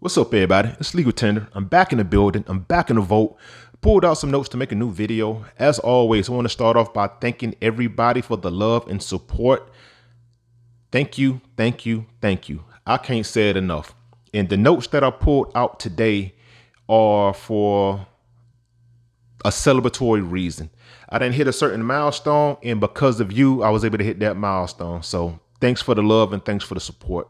What's up, everybody? It's Legal Tender. I'm back in the building. I'm back in the vault. Pulled out some notes to make a new video. As always, I want to start off by thanking everybody for the love and support. Thank you, thank you, thank you. I can't say it enough. And the notes that I pulled out today are for a celebratory reason. I didn't hit a certain milestone, and because of you, I was able to hit that milestone. So thanks for the love and thanks for the support.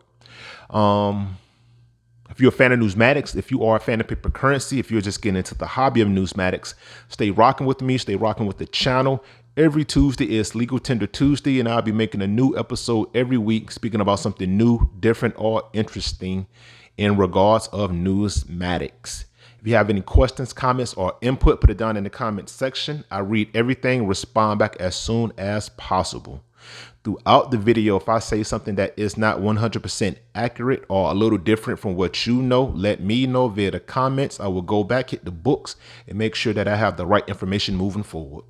If you're a fan of numismatics, if you are a fan of paper currency, if you're just getting into the hobby of numismatics, stay rocking with me, stay rocking with the channel. Every Tuesday is Legal Tender Tuesday, and I'll be making a new episode every week speaking about something new, different, or interesting in regards of numismatics. If you have any questions, comments, or input, put it down in the comment section. I read everything, respond back as soon as possible. Throughout the video, if I say something that is not 100% accurate or a little different from what you know, let me know via the comments. I will go back, hit the books, and make sure that I have the right information moving forward.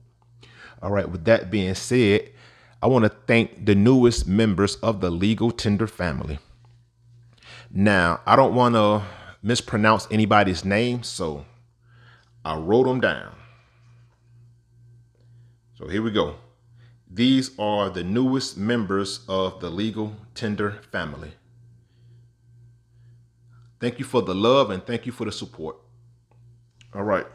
All right, with that being said, I want to thank the newest members of the Legal Tender family. Now, I don't want to mispronounce anybody's name, so I wrote them down. So here we go. These are the newest members of the Legal Tender family. Thank you for the love and thank you for the support. All right.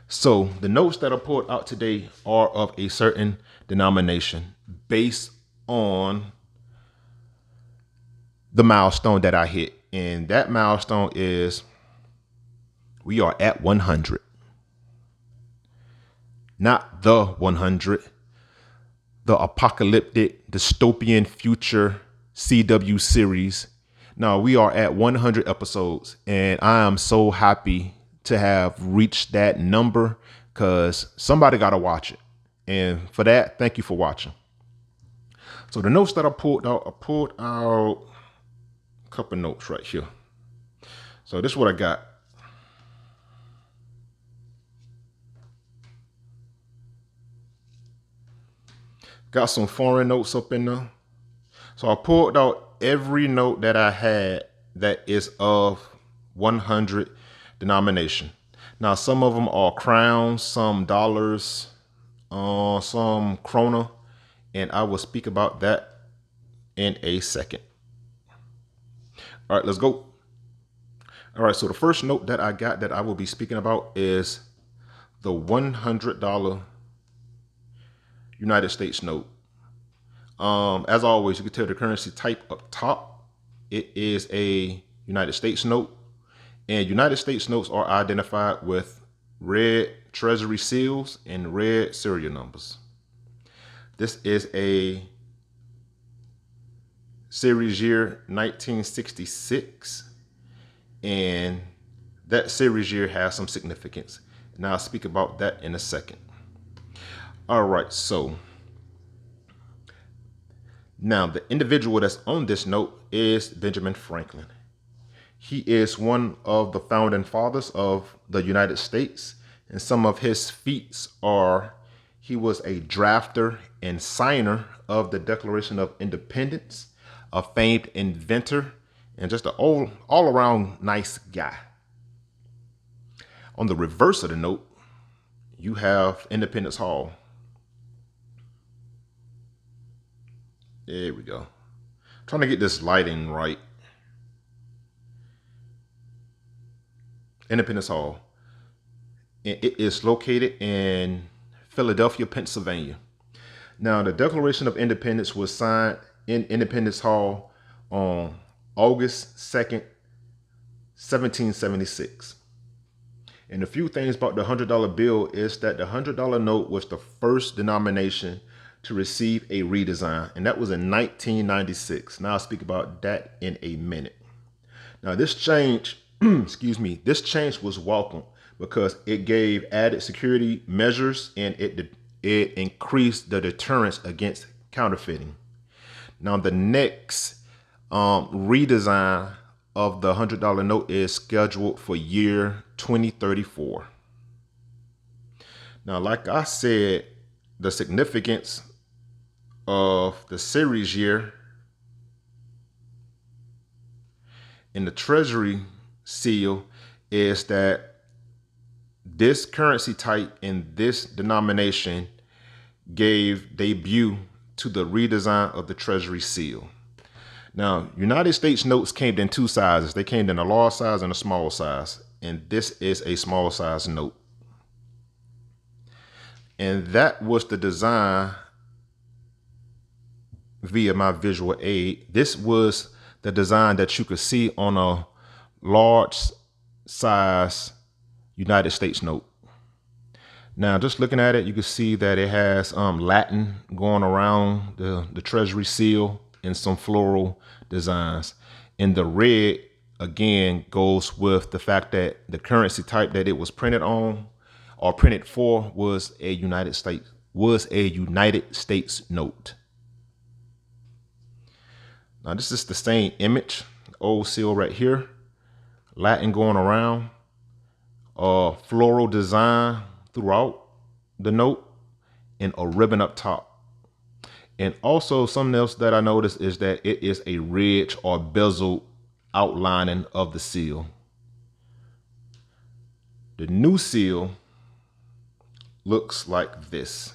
So the notes that I pulled out today are of a certain denomination based on the milestone that I hit. And that milestone is we are at 100. Not the 100. The apocalyptic dystopian future CW series. Now we are at 100 episodes, and I am so happy to have reached that number because somebody got to watch it. And for that, thank you for watching. So the notes that I pulled out a couple notes right here. So this is what I got. Got some foreign notes up in there. So I pulled out every note that I had that is of 100 denomination. Now, some of them are crowns, some dollars, some krona, and I will speak about that in a second. All right, let's go. All right, so the first note that I got that I will be speaking about is the $100 United States note. As always, you can tell the currency type up top. It is a United States note, and United States notes are identified with red Treasury seals and red serial numbers. This is a series year 1966, and that series year has some significance. And I'll speak about that in a second. All right, so now the individual that's on this note is Benjamin Franklin. He is one of the founding fathers of the United States, and some of his feats are he was a drafter and signer of the Declaration of Independence, a famed inventor, and just an all-around nice guy. On the reverse of the note, you have Independence Hall. There we go. Trying to get this lighting right. Independence Hall. And it is located in Philadelphia, Pennsylvania. Now, the Declaration of Independence was signed in Independence Hall on August 2nd, 1776. And a few things about the $100 bill is that the $100 note was the first denomination to receive a redesign, and that was in 1996. Now I'll speak about that in a minute. Now this change, this change was welcome because it gave added security measures and it increased the deterrence against counterfeiting. Now the next redesign of the $100 note is scheduled for year 2034. Now, like I said, the significance of the series year in the Treasury seal is that this currency type in this denomination gave debut to the redesign of the Treasury seal. Now, United States notes came in two sizes. They came in a large size and a small size. And this is a small size note. And that was the design via my visual aid. This was the design that you could see on a large size United States note. Now, just looking at it, you can see that it has Latin going around the Treasury seal and some floral designs. And the red, again, goes with the fact that the currency type that it was printed on or printed for was a United States note. Now, this is the same image, old seal right here, Latin going around, floral design throughout the note, and a ribbon up top. And also something else that I noticed is that it is a ridge or bezel outlining of the seal. The new seal looks like this.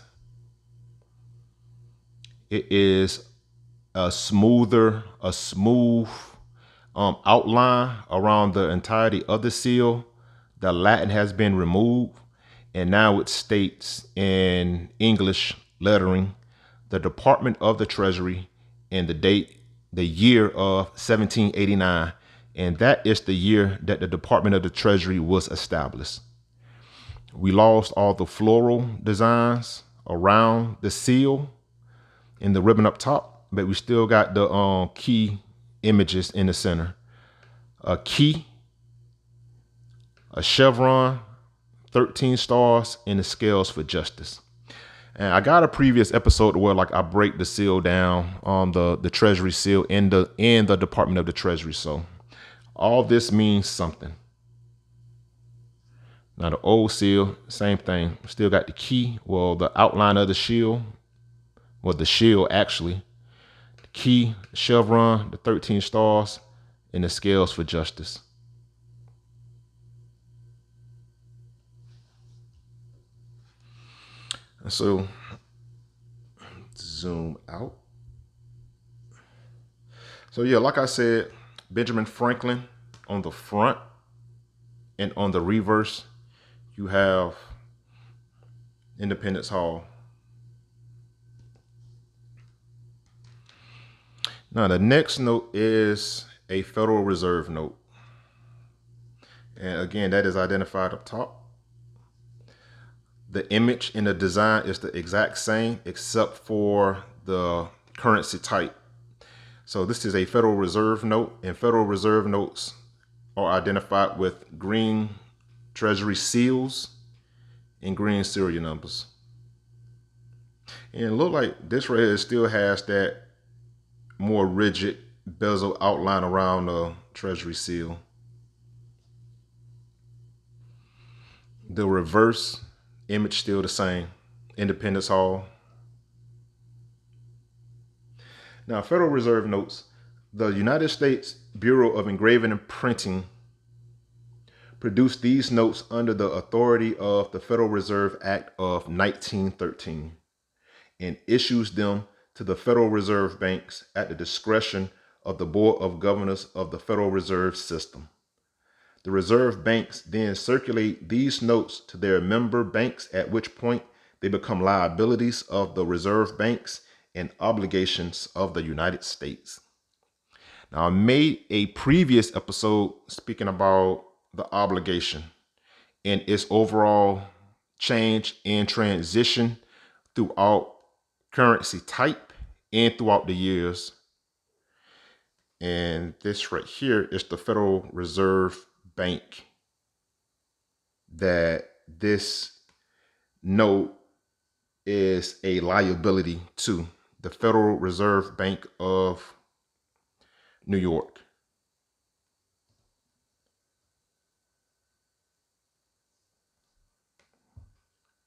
It is a smooth outline around the entirety of the seal. The Latin has been removed, and now it states in English lettering the Department of the Treasury and the date, the year of 1789. And that is the year that the Department of the Treasury was established. We lost all the floral designs around the seal and the ribbon up top, but we still got the key images in the center. A key, a chevron, 13 stars, and the scales for justice. And I got a previous episode where I break the seal down on the Treasury seal in the Department of the Treasury. So all this means something. Now the old seal, same thing. Still got the key, the outline of the shield, the shield actually. The key, the chevron, the 13 stars, and the scales for justice. And so zoom out. So yeah, like I said, Benjamin Franklin on the front, and on the reverse, you have Independence Hall. Now the next note is a Federal Reserve note. And again, that is identified up top. The image and the design is the exact same except for the currency type. So this is a Federal Reserve note, and Federal Reserve notes are identified with green Treasury seals and green serial numbers. And it looks like this right here still has that more rigid bezel outline around the Treasury seal. The reverse image still the same, Independence Hall. Now, Federal Reserve notes, the United States Bureau of Engraving and Printing produced these notes under the authority of the Federal Reserve Act of 1913 and issues them to the Federal Reserve banks at the discretion of the Board of Governors of the Federal Reserve System. The reserve banks then circulate these notes to their member banks, at which point they become liabilities of the reserve banks and obligations of the United States. Now, I made a previous episode speaking about the obligation and its overall change and transition throughout currency type and throughout the years. And this right here is the Federal Reserve Bank that this note is a liability to, the Federal Reserve Bank of New York.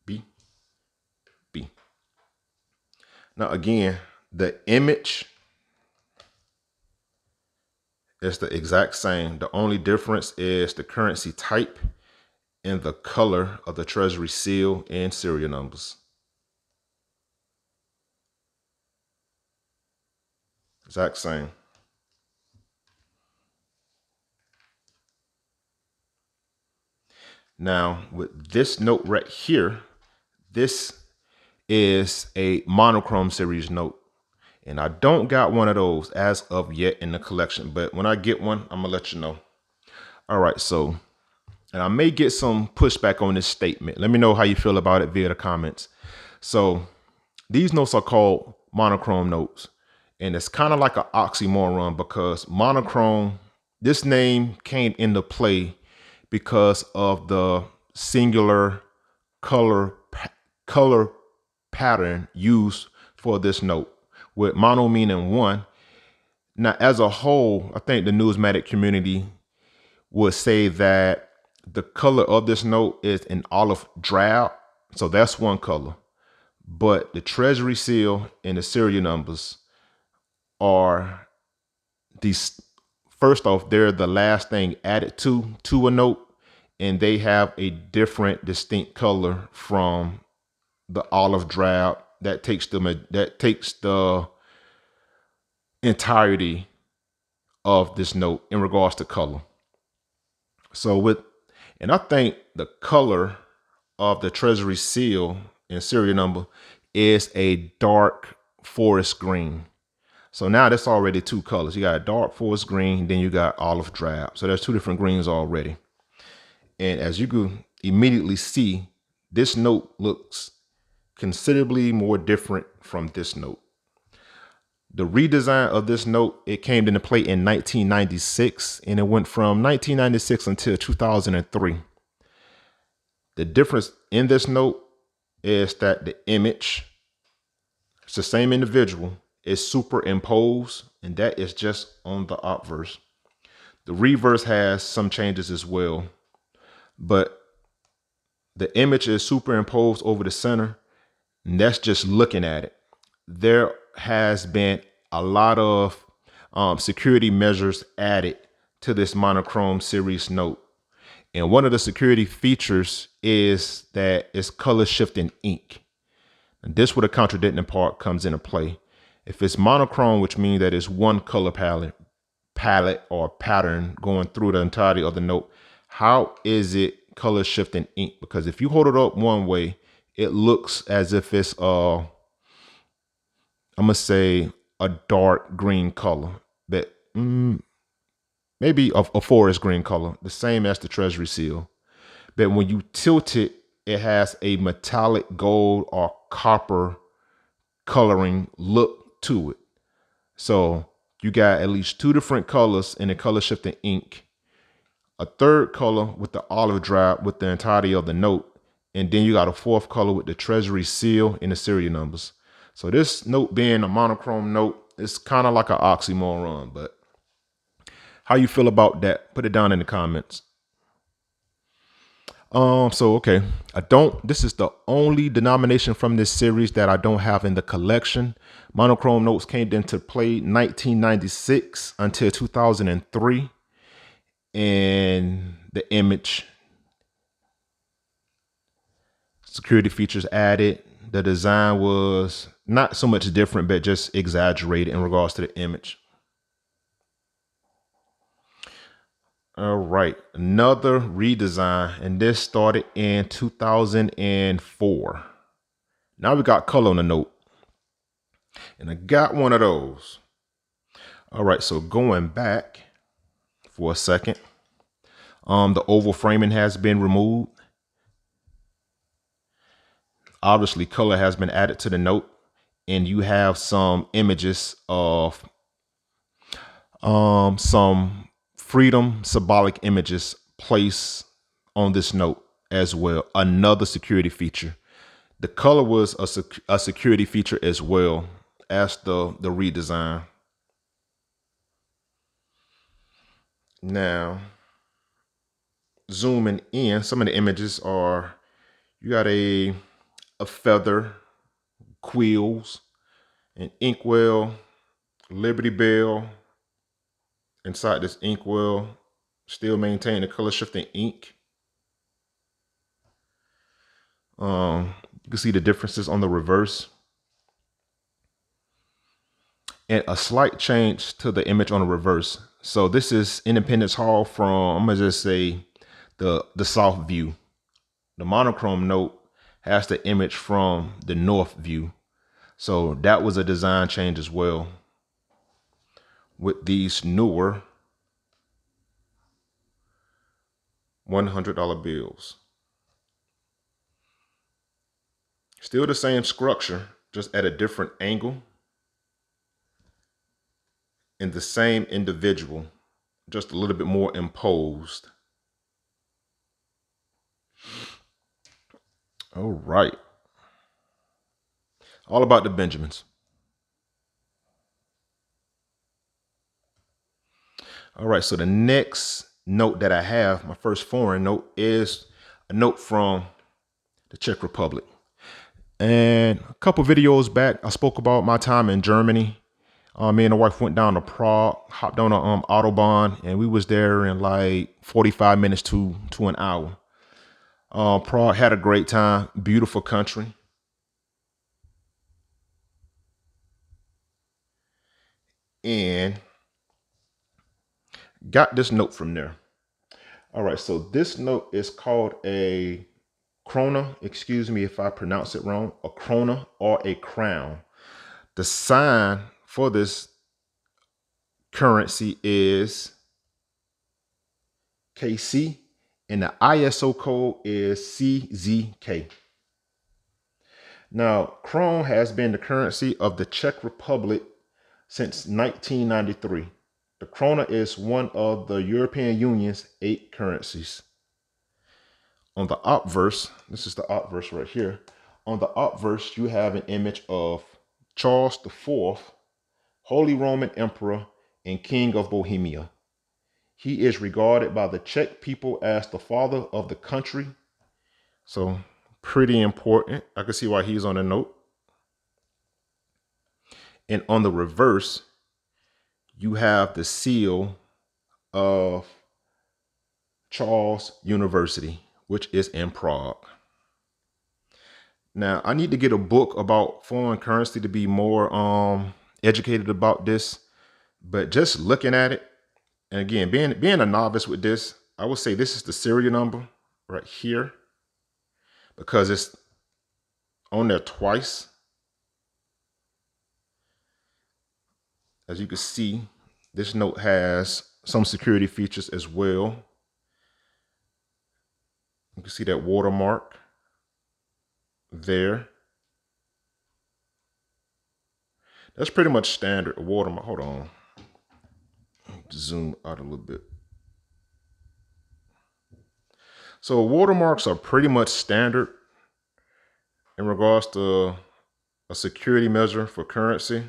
B. Now again, the image It's the exact same. The only difference is the currency type and the color of the Treasury seal and serial numbers. Exact same. Now, with this note right here, this is a monochrome series note. And I don't got one of those as of yet in the collection, but when I get one, I'm gonna let you know. All right, so, and I may get some pushback on this statement. Let me know how you feel about it via the comments. So these notes are called monochrome notes. And it's kind of like an oxymoron because monochrome, this name came into play because of the singular color color pattern used for this note, with mono meaning one. Now, as a whole, I think the numismatic community would say that the color of this note is an olive drab, so that's one color. But the Treasury seal and the serial numbers are these. First off, they're the last thing added to a note, and they have a different, distinct color from the olive drab that takes the entirety of this note in regards to color. And I think the color of the Treasury seal and serial number is a dark forest green. So now that's already two colors. You got a dark forest green, then you got olive drab. So there's two different greens already. And as you can immediately see, this note looks considerably more different from this note. The redesign of this note, it came into play in 1996, and it went from 1996 until 2003. The difference in this note is that the image, it's the same individual, is superimposed, and that is just on the obverse. The reverse has some changes as well, but the image is superimposed over the center, and that's just looking at it. There has been a lot of security measures added to this monochrome series note. And one of the security features is that it's color shifting ink. And this where the contradicting part comes into play. If it's monochrome, which means that it's one color palette or pattern going through the entirety of the note, how is it color shifting ink? Because if you hold it up one way, it looks as if it's I'm gonna say a dark green color, but maybe a forest green color, the same as the Treasury seal. But when you tilt it, it has a metallic gold or copper coloring look to it. So you got at least two different colors in the color shifting ink, a third color with the olive drab with the entirety of the note, and then you got a fourth color with the Treasury seal and the serial numbers. So this note being a monochrome note, it's kind of like an oxymoron, but how you feel about that? Put it down in the comments. Okay. This is the only denomination from this series that I don't have in the collection. Monochrome notes came into play 1996 until 2003. And the image, security features added. The design was not so much different, but just exaggerated in regards to the image. All right, another redesign, and this started in 2004. Now we got color on the note, and I got one of those. All right, so going back for a second, the oval framing has been removed. Obviously, color has been added to the note, and you have some images of some freedom symbolic images placed on this note as well. Another security feature. The color was a security feature as well as the redesign. Now, zooming in, some of the images are, you got a feather, quills, an inkwell, Liberty Bell, inside this inkwell. Still maintain the color shifting ink. You can see the differences on the reverse. And a slight change to the image on the reverse. So this is Independence Hall from, I'm gonna just say, the south view. The monochrome note has the image from the north view. So that was a design change as well with these newer $100 bills. Still the same structure, just at a different angle. And the same individual, just a little bit more imposed. All right. All about the Benjamins. All right, so the next note that I have, my first foreign note, is a note from the Czech Republic. And a couple videos back, I spoke about my time in Germany. Me and the wife went down to Prague, hopped on a Autobahn, and we was there in like 45 minutes to an hour. Prague, had a great time, beautiful country. And got this note from there. All right, so this note is called a krona. Excuse me if I pronounce it wrong. A krona or a crown. The sign for this currency is KC, and the ISO code is CZK. Now, krone has been the currency of the Czech Republic since 1993. The krona is one of the European Union's 8 currencies. On the obverse, this is the obverse right here. On the obverse, you have an image of Charles IV, Holy Roman Emperor and King of Bohemia. He is regarded by the Czech people as the father of the country. So pretty important. I can see why he's on the note. And on the reverse, you have the seal of Charles University, which is in Prague. Now, I need to get a book about foreign currency to be more educated about this. But just looking at it, and again, being a novice with this, I would say this is the serial number right here because it's on there twice. As you can see, this note has some security features as well. You can see that watermark there. That's pretty much standard. A watermark. Hold on. Zoom out a little bit. So watermarks are pretty much standard in regards to a security measure for currency.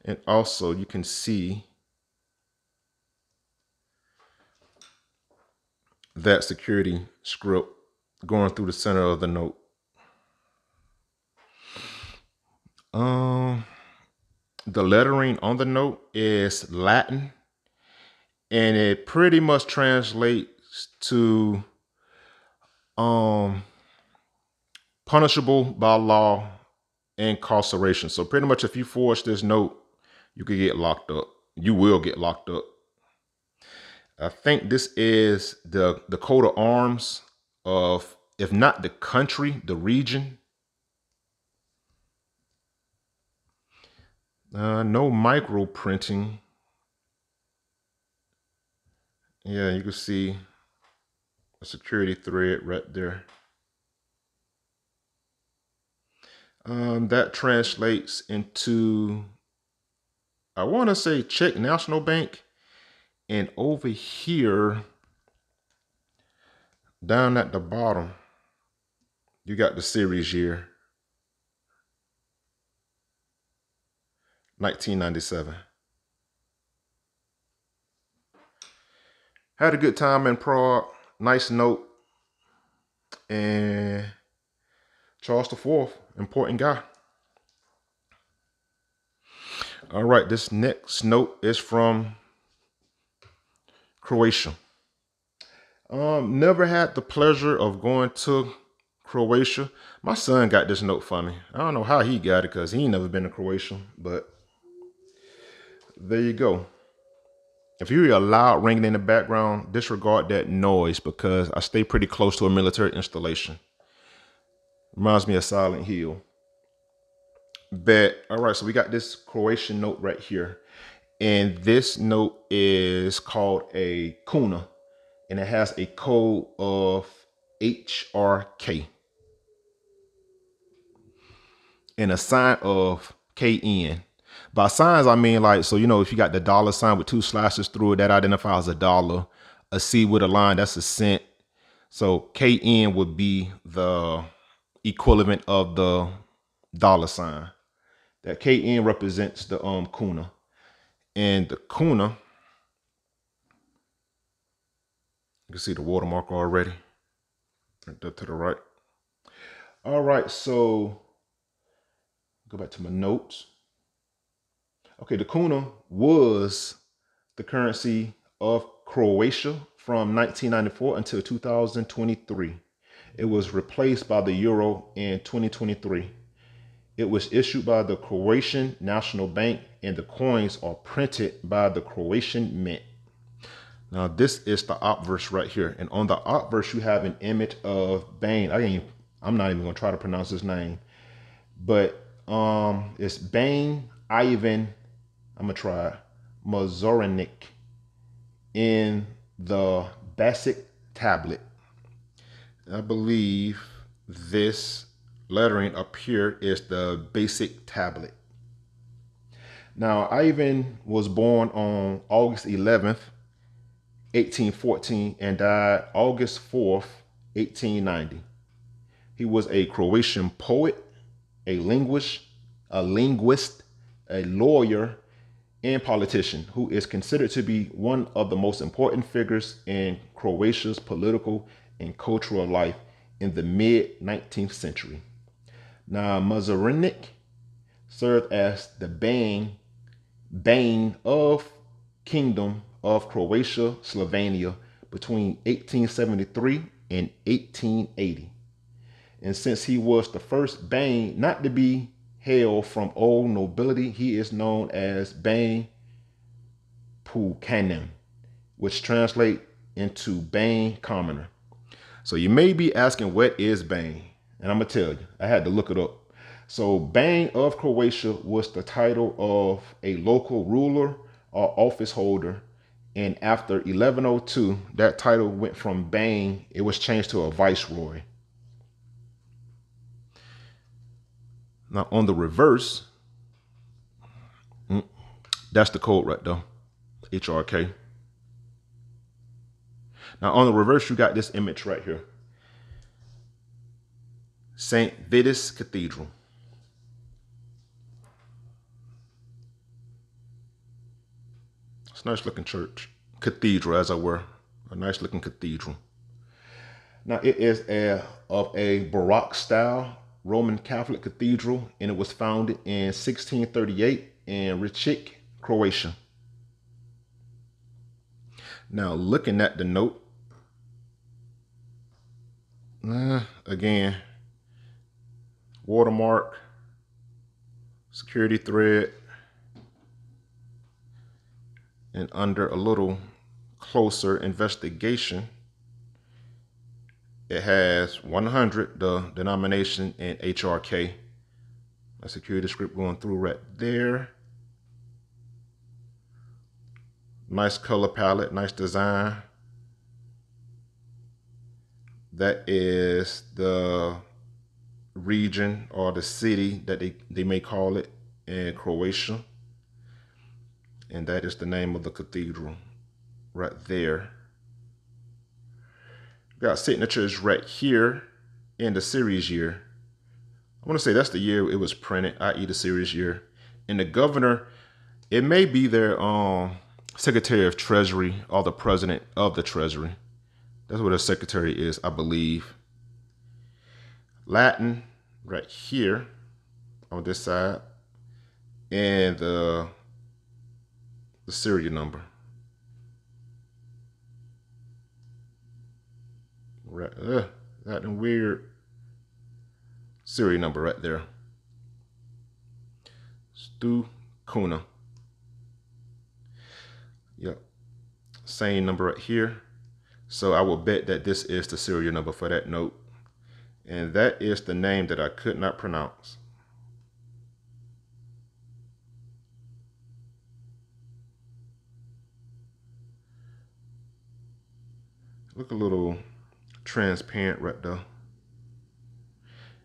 And also you can see that security script going through the center of the note. The lettering on the note is Latin, and it pretty much translates to punishable by law, incarceration. So pretty much if you forge this note, you could get locked up. You will get locked up. I think this is the coat of arms of, if not the country, the region. No micro printing. Yeah, you can see a security thread right there. That translates into, I want to say, Czech National Bank. And over here, down at the bottom, you got the series year, 1997. Had a good time in Prague. Nice note. And Charles IV, important guy. All right, this next note is from Croatia. Never had the pleasure of going to Croatia. My son got this note for me. I don't know how he got it because he ain't never been to Croatia, but there you go. If you hear a loud ringing in the background, disregard that noise because I stay pretty close to a military installation. Reminds me of Silent Hill. But all right, so we got this Croatian note right here. And this note is called a kuna, and it has a code of HRK and a sign of KN. By signs, I mean like, so, if you got the dollar sign with two slashes through it, that identifies a dollar. A C with a line, that's a cent. So KN would be the equivalent of the dollar sign. That KN represents the kuna. And the kuna, you can see the watermark already. Right there to the right. All right, so go back to my notes. Okay, the kuna was the currency of Croatia from 1994 until 2023. It was replaced by the euro in 2023. It was issued by the Croatian National Bank, and the coins are printed by the Croatian Mint. Now, this is the obverse right here. And on the obverse, you have an image of Bane. I'm not even going to try to pronounce his name. But it's Bane Ivan, I'm going to try, Mazornik in the basic tablet. I believe this lettering up here is the basic tablet. Now, Ivan was born on August 11th, 1814, and died August 4th, 1890. He was a Croatian poet, a linguist, a lawyer, and politician who is considered to be one of the most important figures in Croatia's political and cultural life in the mid-19th century. Now, Mazarinic served as the Bane of Kingdom of Croatia, Slovenia between 1873 and 1880. And since he was the first Bane not to be hailed from old nobility, he is known as Bane Pukanem, which translates into Bane Commoner. So you may be asking, what is Bane? And I'm going to tell you, I had to look it up. So Bane of Croatia was the title of a local ruler or office holder. And after 1102, that title went from Bane, it was changed to a viceroy. Now on the reverse, that's the code right there, HRK. Now on the reverse, you got this image right here. St. Vitus Cathedral. It's a nice looking church. Cathedral, as I were. A nice looking cathedral. Now it is of a Baroque style Roman Catholic cathedral, and it was founded in 1638 in Rijeka, Croatia. Now looking at the note, again, watermark, security thread, and under a little closer investigation, it has 100, the denomination, and HRK. A security script going through right there. Nice color palette, nice design. That is the region or the city that they may call it in Croatia. And that is the name of the cathedral right there. Got signatures right here in the series year. I want to say that's the year it was printed, i.e. the series year. And the governor, it may be their Secretary of Treasury or the president of the Treasury. That's what a secretary is, I believe. Latin right here on this side. And the the serial number. Right, that weird serial number right there. Stu Kuna. Yep. Same number right here. So I will bet that this is the serial number for that note. And that is the name that I could not pronounce. Look a little transparent right there.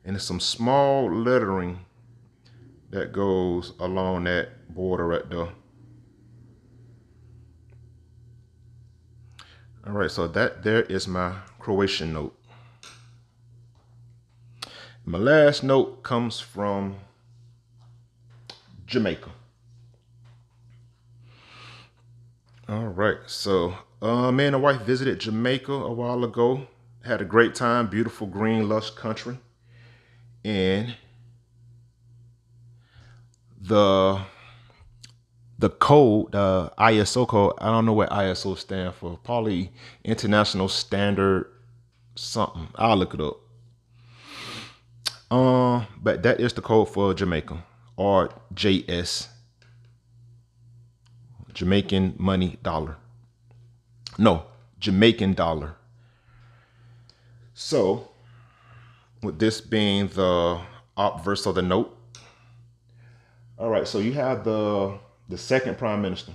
And there's some small lettering that goes along that border right there. All right, so that there is my Croatian note. My last note comes from Jamaica. All right, so me and a wife visited Jamaica a while ago. Had a great time, beautiful green lush country. And the code, the ISO code, I don't know what ISO stand for, probably International Standard something. I'll look it up. But that is the code for Jamaica, or JS, Jamaican money dollar. No, Jamaican dollar. So with this being the obverse of the note. All right, so you have the second prime minister.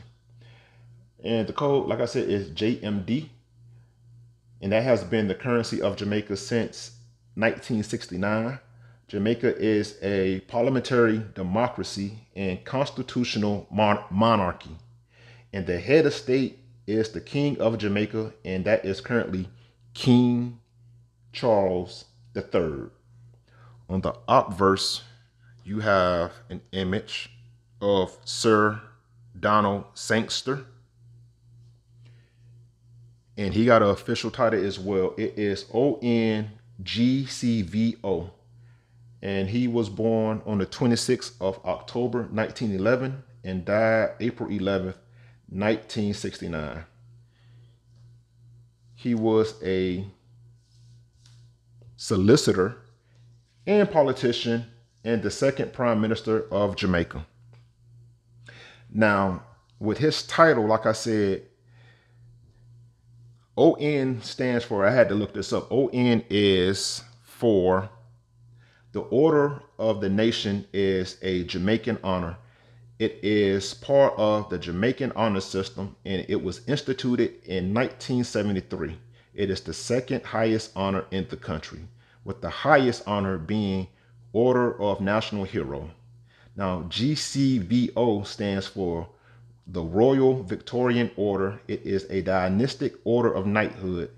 And the code, like I said, is JMD. And that has been the currency of Jamaica since 1969. Jamaica is a parliamentary democracy and constitutional monarchy. And the head of state is the King of Jamaica, and that is currently King Charles III. On the obverse, you have an image of Sir Donald Sangster. And he got an official title as well. It is ONGCVO. And he was born on the 26th of October, 1911, and died April 11th, 1969. He was a solicitor and politician and the second prime minister of Jamaica. Now, with his title, like I said, ON stands for, I had to look this up. ON is for the Order of the Nation, is a Jamaican honor. It is part of the Jamaican honor system, and it was instituted in 1973. It is the second highest honor in the country, with the highest honor being Order of National Hero. Now, GCVO stands for the Royal Victorian Order. It is a dynastic order of knighthood,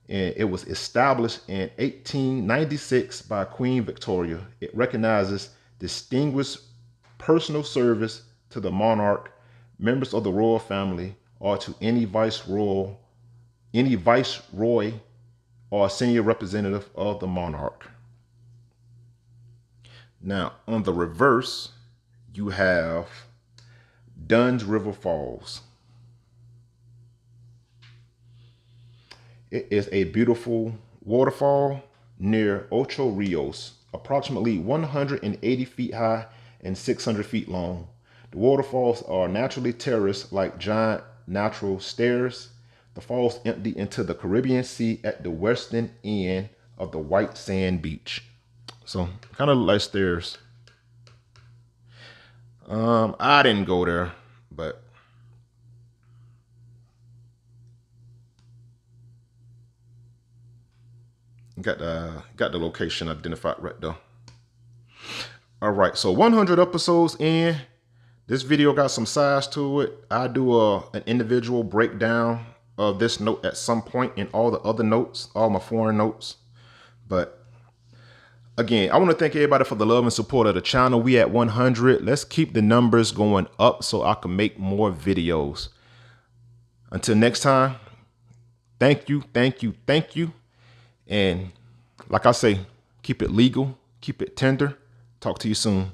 and it was established in 1896 by Queen Victoria. It recognizes distinguished personal service to the monarch, members of the royal family, or to any viceroy or senior representative of the monarch. Now, on the reverse, you have Dunn's River Falls. It is a beautiful waterfall near Ocho Rios, approximately 180 feet high and 600 feet long. The waterfalls are naturally terraced like giant natural stairs. The falls empty into the Caribbean Sea at the western end of the white sand beach. So kind of like stairs. I didn't go there, but got the location identified right there. All right, so 100 episodes in. This video got some size to it. I do an individual breakdown of this note at some point in all the other notes, all my foreign notes. But again, I want to thank everybody for the love and support of the channel. We at 100. Let's keep the numbers going up so I can make more videos. Until next time, thank you, thank you, thank you. And like I say, keep it legal, keep it tender. Talk to you soon.